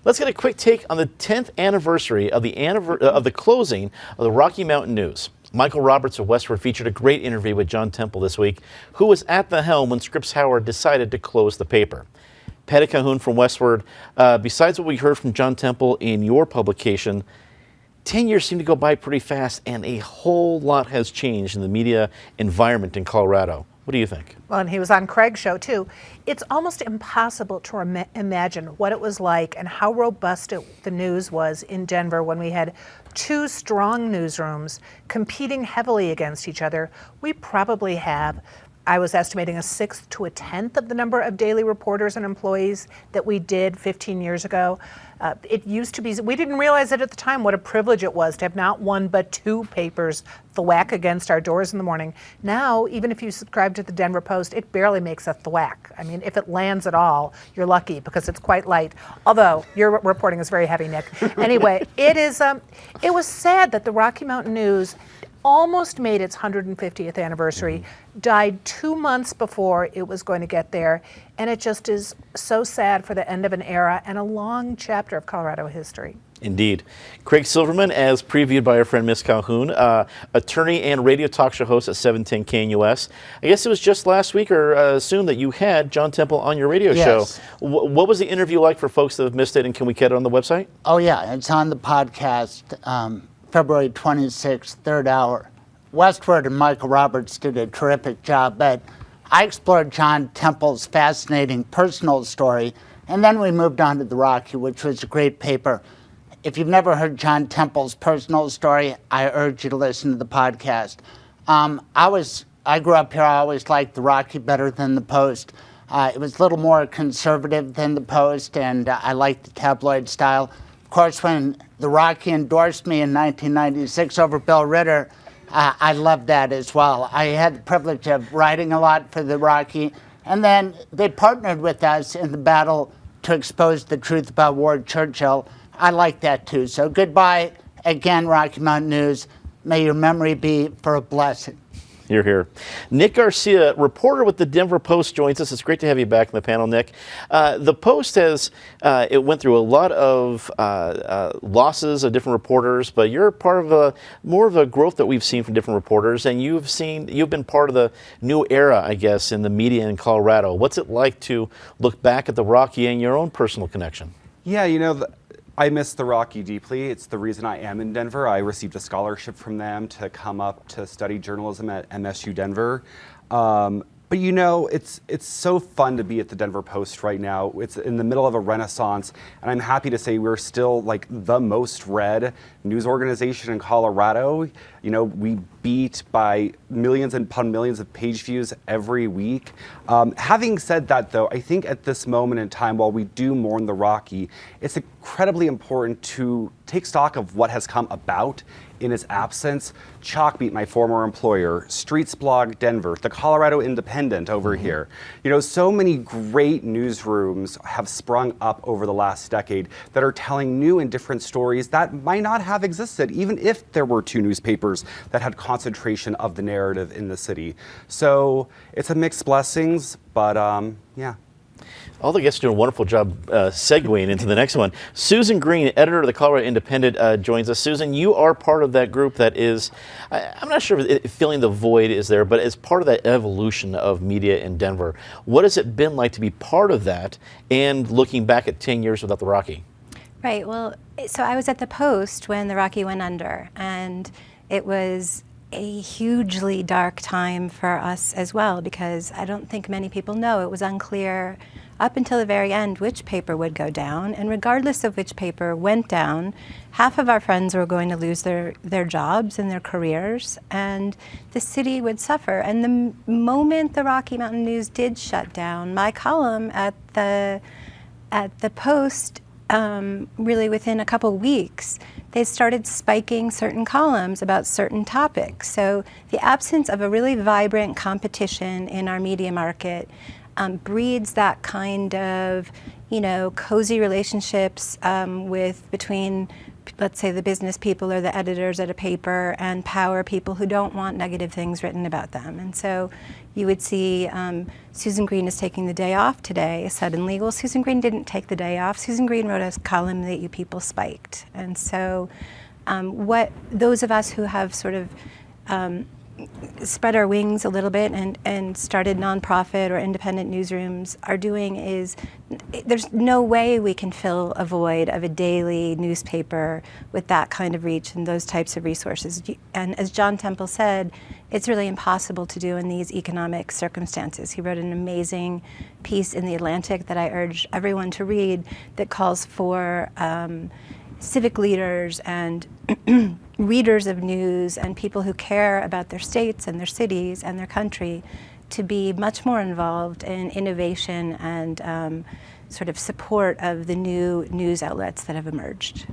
Let's get a quick take on the 10th anniversary of the closing of the Rocky Mountain News. Michael Roberts of Westward featured a great interview with John Temple this week, who was at the helm when Scripps Howard decided to close the paper. Patty Calhoun from Westward, besides what we heard from John Temple in your publication, 10 years seem to go by pretty fast, and a whole lot has changed in the media environment in Colorado. What do you think? Well, and he was on Craig's show, too. It's almost impossible to imagine what it was like and how robust the news was in Denver when we had two strong newsrooms competing heavily against each other. We probably have, I was estimating, a sixth to a tenth of the number of daily reporters and employees that we did 15 years ago. It used to be, we didn't realize it at the time, what a privilege it was to have not one but two papers thwack against our doors in the morning. Now, even if you subscribe to the Denver Post, it barely makes a thwack. I mean, if it lands at all, you're lucky because it's quite light. Although your reporting is very heavy, Nick. Anyway, it was sad that the Rocky Mountain News almost made its 150th anniversary, died 2 months before it was going to get there, and it just is so sad for the end of an era and a long chapter of Colorado history. Indeed. Craig Silverman, as previewed by our friend Miss Calhoun, attorney and radio talk show host at 710 KNUS. I guess it was just last week or soon that you had John Temple on your radio show. What was the interview like for folks that have missed it, and can we get it on the website? Oh, yeah. It's on the podcast. February 26th, third hour. Westward and Michael Roberts did a terrific job, but I explored John Temple's fascinating personal story, and then we moved on to the Rocky, which was a great paper. If you've never heard John Temple's personal story, I urge you to listen to the podcast. I grew up here, I always liked the Rocky better than the Post. It was a little more conservative than the Post, and I liked the tabloid style. Of course, when the Rocky endorsed me in 1996 over Bill Ritter, I loved that as well. I had the privilege of writing a lot for the Rocky, and then they partnered with us in the battle to expose the truth about Ward Churchill. I like that too. So goodbye again, Rocky Mountain News. May your memory be for a blessing. You're here. Nick Garcia, reporter with the Denver Post, joins us. It's great to have you back in the panel, Nick. The Post it went through a lot of losses of different reporters, but you're part of more of a growth that we've seen from different reporters, and you've been part of the new era, I guess, in the media in Colorado. What's it like to look back at the Rocky and your own personal connection? Yeah, I miss the Rocky deeply. It's the reason I am in Denver. I received a scholarship from them to come up to study journalism at MSU Denver. But it's so fun to be at the Denver Post right now. It's in the middle of a renaissance, and I'm happy to say we're still like the most read news organization in Colorado. We beat by millions upon millions of page views every week. Having said that, though, I think at this moment in time, while we do mourn the Rocky, it's incredibly important to take stock of what has come about in his absence. Chalkbeat, my former employer, Streets Blog Denver, the Colorado Independent over here. So many great newsrooms have sprung up over the last decade that are telling new and different stories that might not have existed, even if there were two newspapers that had concentration of the narrative in the city. So it's a mixed blessings, but yeah. All the guests do a wonderful job segueing into the next one. Susan Green, editor of the Colorado Independent, joins us. Susan, you are part of that group that is, I'm not sure if filling the void is there, but as part of that evolution of media in Denver. What has it been like to be part of that and looking back at 10 years without the Rocky? Right, well, so I was at the Post when the Rocky went under, and it was a hugely dark time for us as well, because I don't think many people know, it was unclear up until the very end which paper would go down, and regardless of which paper went down, half of our friends were going to lose their jobs and their careers, and the city would suffer. And the moment the Rocky Mountain News did shut down, my column at the Post, really within a couple weeks, they started spiking certain columns about certain topics. So the absence of a really vibrant competition in our media market breeds that kind of, cozy relationships between let's say the business people or the editors at a paper, and power people who don't want negative things written about them. And so you would see Susan Green is taking the day off today suddenly. Well, Susan Green didn't take the day off. Susan Green wrote a column that you people spiked. And so what those of us who have sort of spread our wings a little bit and started nonprofit or independent newsrooms are doing is, there's no way we can fill a void of a daily newspaper with that kind of reach and those types of resources. And as John Temple said, it's really impossible to do in these economic circumstances. He wrote an amazing piece in The Atlantic that I urge everyone to read that calls for civic leaders and readers of news and people who care about their states and their cities and their country to be much more involved in innovation and sort of support of the new news outlets that have emerged.